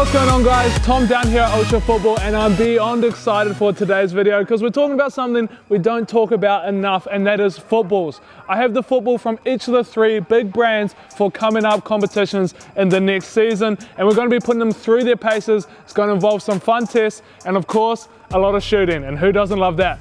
What's going on, guys? Tom down here at Ultra Football, and I'm beyond excited for today's video because we're talking about something we don't talk about enough, and that is footballs. I have the football from each of the three big brands for coming up competitions in the next season, and we're going to be putting them through their paces. It's going to involve some fun tests and, of course, a lot of shooting, and who doesn't love that?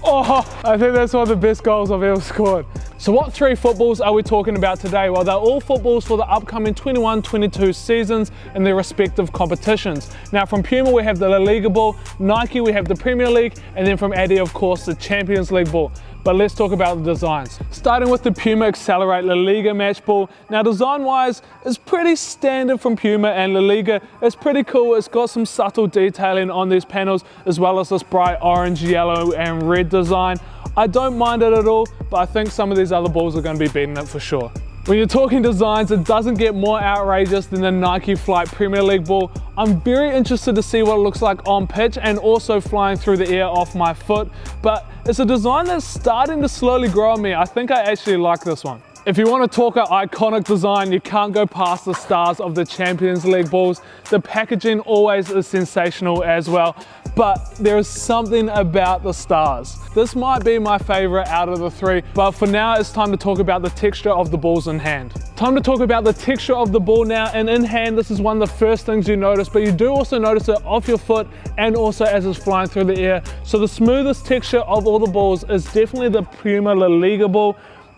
Oh, I think that's one of the best goals I've ever scored. So what three footballs are we talking about today? Well, they're all footballs for the upcoming 21-22 seasons in their respective competitions. Now from Puma we have the La Liga ball, Nike we have the Premier League, and then from Adidas of course the Champions League ball. But let's talk about the designs. Starting with the Puma Accelerate La Liga match ball. Now design wise, it's pretty standard from Puma and La Liga. It's pretty cool, it's got some subtle detailing on these panels as well as this bright orange, yellow and red design. I don't mind it at all, but I think some of these other balls are going to be beating it for sure. When you're talking designs, it doesn't get more outrageous than the Nike Flight Premier League ball. I'm very interested to see what it looks like on pitch and also flying through the air off my foot, but it's a design that's starting to slowly grow on me. I think I actually like this one. If you want to talk an iconic design, you can't go past the stars of the Champions League balls. The packaging always is sensational as well, but there is something about the stars. This might be my favorite out of the three, but for now it's time to talk about the texture of the balls in hand. Time to talk about the texture of the ball now, and in hand this is one of the first things you notice, but you do also notice it off your foot and also as it's flying through the air. So the smoothest texture of all the balls is definitely the Puma La Liga ball.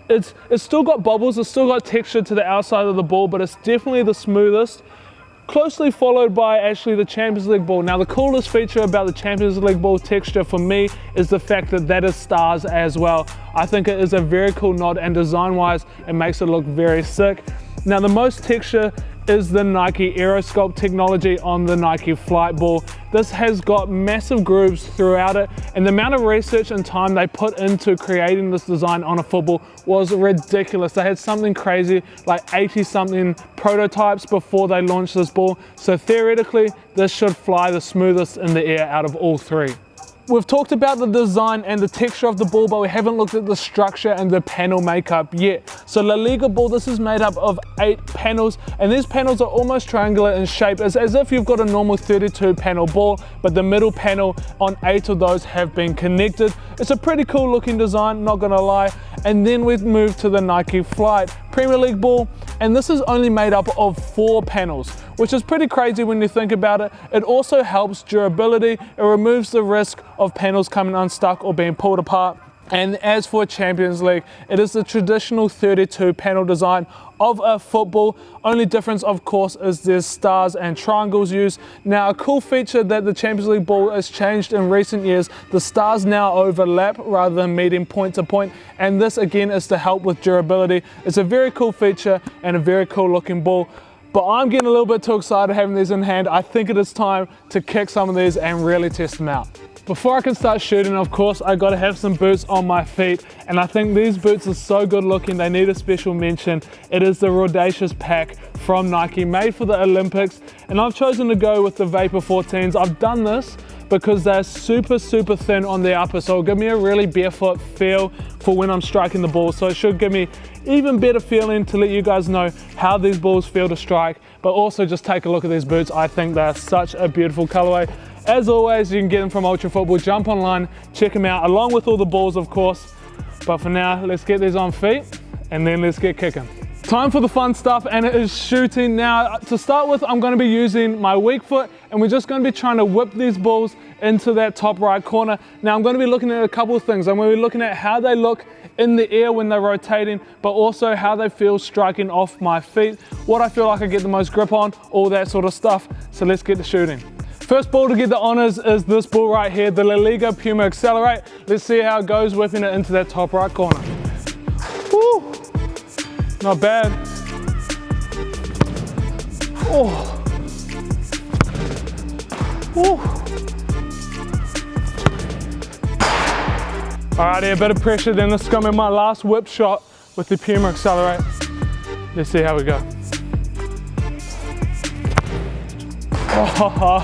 It's still got bubbles, it's still got texture to the outside of the ball, but it's definitely the smoothest, closely followed by actually the Champions League ball. Now the coolest feature about the Champions League ball texture for me is the fact that that is stars as well. I think it is a very cool nod, and design wise it makes it look very sick. Now the most texture is the Nike Aerosculpt technology on the Nike Flight ball. This has got massive grooves throughout it, and the amount of research and time they put into creating this design on a football was ridiculous. They had something crazy like 80 something prototypes before they launched this ball, so theoretically this should fly the smoothest in the air out of all three. We've talked about the design and the texture of the ball, but we haven't looked at the structure and the panel makeup yet. So La Liga ball, this is made up of 8 panels, and these panels are almost triangular in shape. It's as if you've got a normal 32 panel ball, but the middle panel on 8 of those have been connected. It's a pretty cool looking design, not gonna lie. And then we've moved to the Nike Flight Premier League ball, and this is only made up of 4 panels, which is pretty crazy when you think about it. It also helps durability. It removes the risk of panels coming unstuck or being pulled apart. And as for Champions League, it is the traditional 32 panel design of a football. Only difference of course is there's stars and triangles used. Now a cool feature that the Champions League ball has changed in recent years, the stars now overlap rather than meeting point to point, and this again is to help with durability. It's a very cool feature and a very cool looking ball. But I'm getting a little bit too excited having these in hand. I think it is time to kick some of these and really test them out. Before I can start shooting, of course, I gotta have some boots on my feet, and I think these boots are so good looking, they need a special mention. It is the Audacious Pack from Nike, made for the Olympics, and I've chosen to go with the Vapor 14s. I've done this because they're super thin on the upper, so it'll give me a really barefoot feel for when I'm striking the ball. So it should give me even better feeling to let you guys know how these balls feel to strike, but also just take a look at these boots. I think they're such a beautiful colorway. As always, you can get them from Ultra Football. Jump online, check them out, along with all the balls of course. But for now, let's get these on feet and then let's get kicking. Time for the fun stuff, and it is shooting. Now to start with, I'm going to be using my weak foot, and we're just going to be trying to whip these balls into that top right corner. Now I'm going to be looking at a couple of things. I'm going to be looking at how they look in the air when they're rotating, but also how they feel striking off my feet, what I feel like I get the most grip on, all that sort of stuff. So let's get to shooting. First ball to get the honors is this ball right here, the La Liga Puma Accelerate. Let's see how it goes, whipping it into that top right corner. Woo! Not bad. Oh. Woo. Alrighty, a bit of pressure, then this is gonna be my last whip shot with the Puma Accelerate. Let's see how we go. Oh.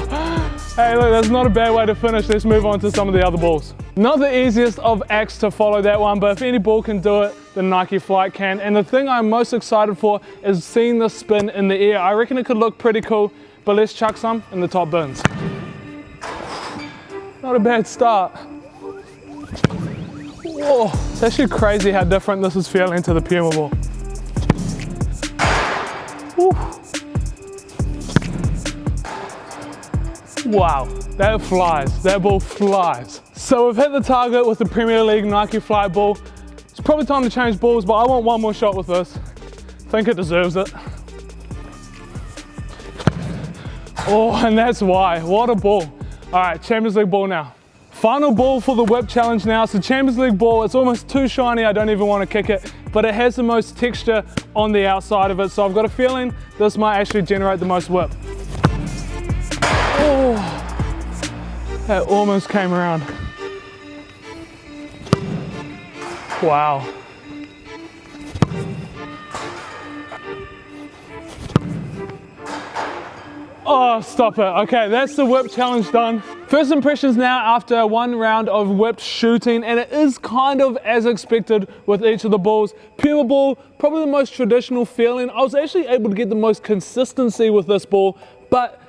Hey look, that's not a bad way to finish. Let's move on to some of the other balls. Not the easiest of acts to follow that one, but if any ball can do it, the Nike Flight can. And the thing I'm most excited for is seeing the spin in the air. I reckon it could look pretty cool, but let's chuck some in the top bins. Not a bad start. Whoa, it's actually crazy how different this is feeling to the Puma ball. Woo. Wow, that flies, that ball flies. So we've hit the target with the Premier League Nike Flight ball. It's probably time to change balls, but I want one more shot with this. I think it deserves it. Oh, and that's why, what a ball. All right, Champions League ball now. Final ball for the whip challenge now. It's a Champions League ball. It's almost too shiny, I don't even want to kick it, but it has the most texture on the outside of it, so I've got a feeling this might actually generate the most whip. Oh, that almost came around. Wow. Oh, stop it. Okay, that's the whip challenge done. First impressions now after one round of whipped shooting, and it is kind of as expected with each of the balls. Puma ball, probably the most traditional feeling. I was actually able to get the most consistency with this ball, but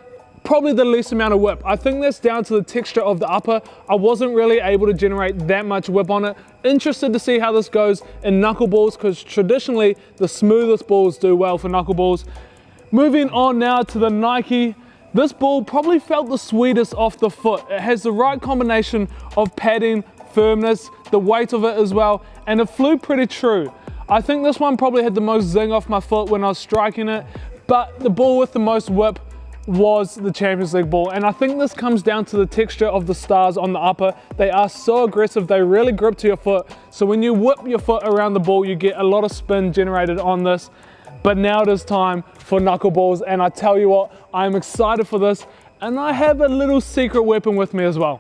probably the least amount of whip. I think that's down to the texture of the upper. I wasn't really able to generate that much whip on it. Interested to see how this goes in knuckleballs, because traditionally the smoothest balls do well for knuckleballs. Moving on now to the Nike. This ball probably felt the sweetest off the foot. It has the right combination of padding, firmness, the weight of it as well, and it flew pretty true. I think this one probably had the most zing off my foot when I was striking it, but the ball with the most whip was the Champions League ball, and I think this comes down to the texture of the stars on the upper. They are so aggressive, they really grip to your foot, so when you whip your foot around the ball you get a lot of spin generated on this. But now it is time for knuckleballs, and I tell you what, I'm excited for this, and I have a little secret weapon with me as well.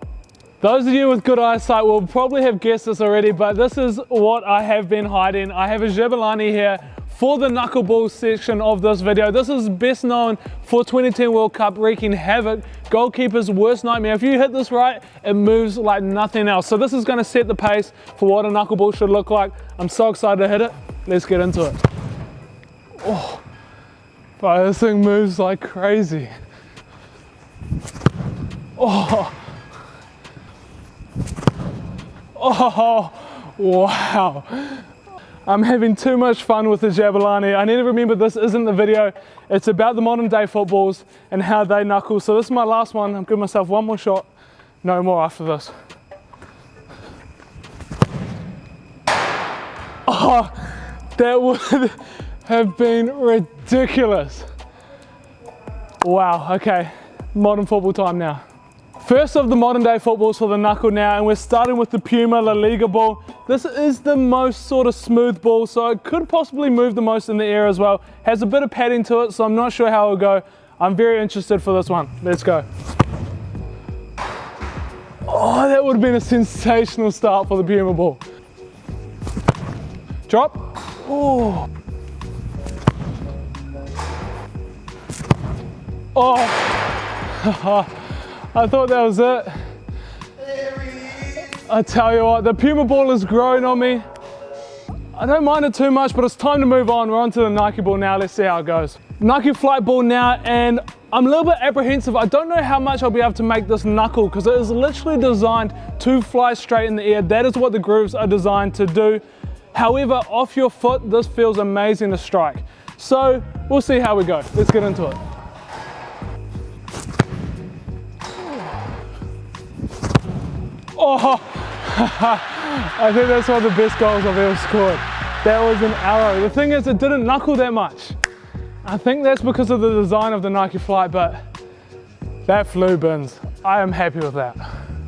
Those of you with good eyesight will probably have guessed this already, but this is what I have been hiding. I have a Jabalani here for the knuckleball section of this video. This is best known for 2010 World Cup wreaking havoc, goalkeeper's worst nightmare. If you hit this right, it moves like nothing else. So this is gonna set the pace for what a knuckleball should look like. I'm so excited to hit it. Let's get into it. Oh, but this thing moves like crazy. Oh, oh, wow. I'm having too much fun with the Jabalani. I need to remember this isn't the video. It's about the modern day footballs and how they knuckle. So this is my last one. I'm giving myself one more shot. No more after this. Oh, that would have been ridiculous. Wow, okay, modern football time now. First of the modern day footballs for the knuckle now, and we're starting with the Puma La Liga ball. This is the most sort of smooth ball, so it could possibly move the most in the air as well. Has a bit of padding to it, so I'm not sure how it'll go. I'm very interested for this one. Let's go. Oh, that would have been a sensational start for the Puma ball. Drop. Oh. Oh, I thought that was it. I tell you what, the Puma ball is growing on me. I don't mind it too much, but it's time to move on. We're on to the Nike ball now. Let's see how it goes. Nike Flight ball now, and I'm a little bit apprehensive. I don't know how much I'll be able to make this knuckle, because it is literally designed to fly straight in the air. That is what the grooves are designed to do. However, off your foot, this feels amazing to strike. So we'll see how we go. Let's get into it. Oh, I think that's one of the best goals I've ever scored. That was an arrow. The thing is, it didn't knuckle that much. I think that's because of the design of the Nike Flight, but that flew bins. I am happy with that.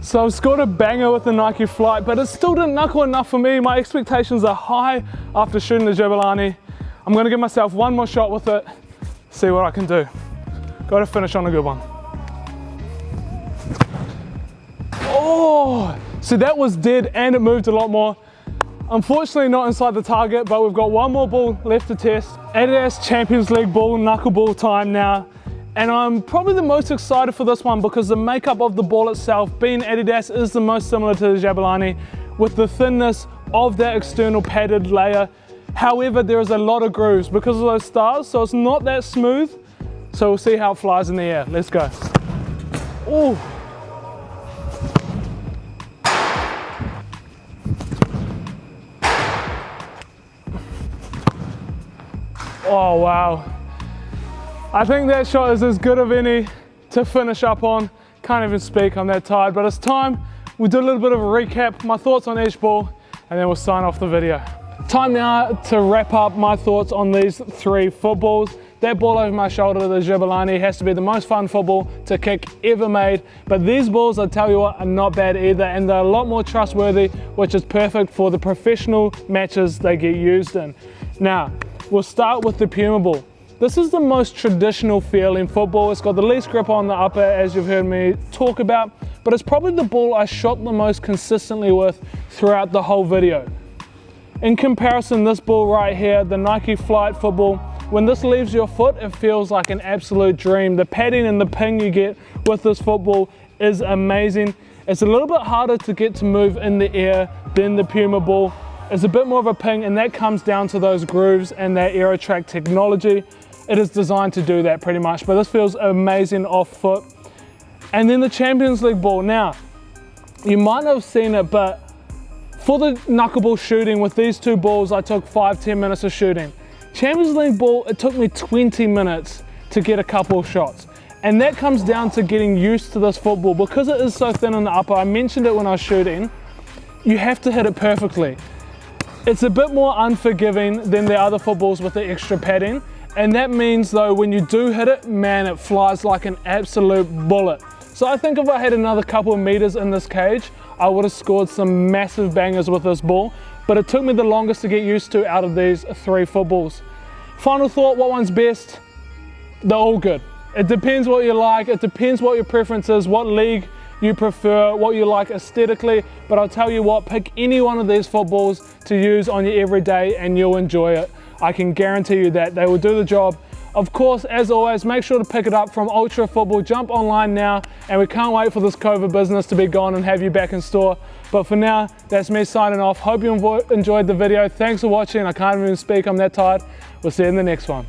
So I've scored a banger with the Nike Flight, but it still didn't knuckle enough for me. My expectations are high after shooting the Jabalani. I'm gonna give myself one more shot with it, see what I can do. Got to finish on a good one. Oh, so that was dead and it moved a lot more. Unfortunately not inside the target, but we've got one more ball left to test. Adidas Champions League ball, knuckleball time now. And I'm probably the most excited for this one because the makeup of the ball itself, being Adidas, is the most similar to the Jabalani with the thinness of that external padded layer. However, there is a lot of grooves because of those stars, so it's not that smooth. So we'll see how it flies in the air. Let's go. Ooh. Oh wow. I think that shot is as good of any to finish up on. Can't even speak, I'm that tired, but it's time. We'll do a little bit of a recap, my thoughts on each ball, and then we'll sign off the video. Time now to wrap up my thoughts on these 3 footballs. That ball over my shoulder, the Jibalani, has to be the most fun football to kick ever made. But these balls, I tell you what, are not bad either, and they're a lot more trustworthy, which is perfect for the professional matches they get used in. Now, we'll start with the Puma ball. This is the most traditional feeling football. It's got the least grip on the upper, as you've heard me talk about, but it's probably the ball I shot the most consistently with throughout the whole video. In comparison, this ball right here, the Nike Flight football, when this leaves your foot, it feels like an absolute dream. The padding and the ping you get with this football is amazing. It's a little bit harder to get to move in the air than the Puma ball. It's a bit more of a ping, and that comes down to those grooves and that AeroTrack technology. It is designed to do that pretty much, but this feels amazing off foot. And then the Champions League ball. Now, you might not have seen it, but for the knuckleball shooting with these 2 balls, I took 5-10 minutes of shooting. Champions League ball, it took me 20 minutes to get a couple of shots. And that comes down to getting used to this football. Because it is so thin in the upper, I mentioned it when I was shooting, you have to hit it perfectly. It's a bit more unforgiving than the other footballs with the extra padding. And that means though, when you do hit it, man, it flies like an absolute bullet. So I think if I had another couple of meters in this cage, I would have scored some massive bangers with this ball, but it took me the longest to get used to out of these 3 footballs. Final thought, what one's best? They're all good. It depends what you like, it depends what your preference is, what league you prefer, what you like aesthetically, but I'll tell you what, pick any one of these footballs to use on your everyday and you'll enjoy it. I can guarantee you that they will do the job. Of course, as always, make sure to pick it up from Ultra Football. Jump online now, and we can't wait for this COVID business to be gone and have you back in store. But for now, that's me signing off. Hope you enjoyed the video. Thanks for watching. I can't even speak, I'm that tired. We'll see you in the next one.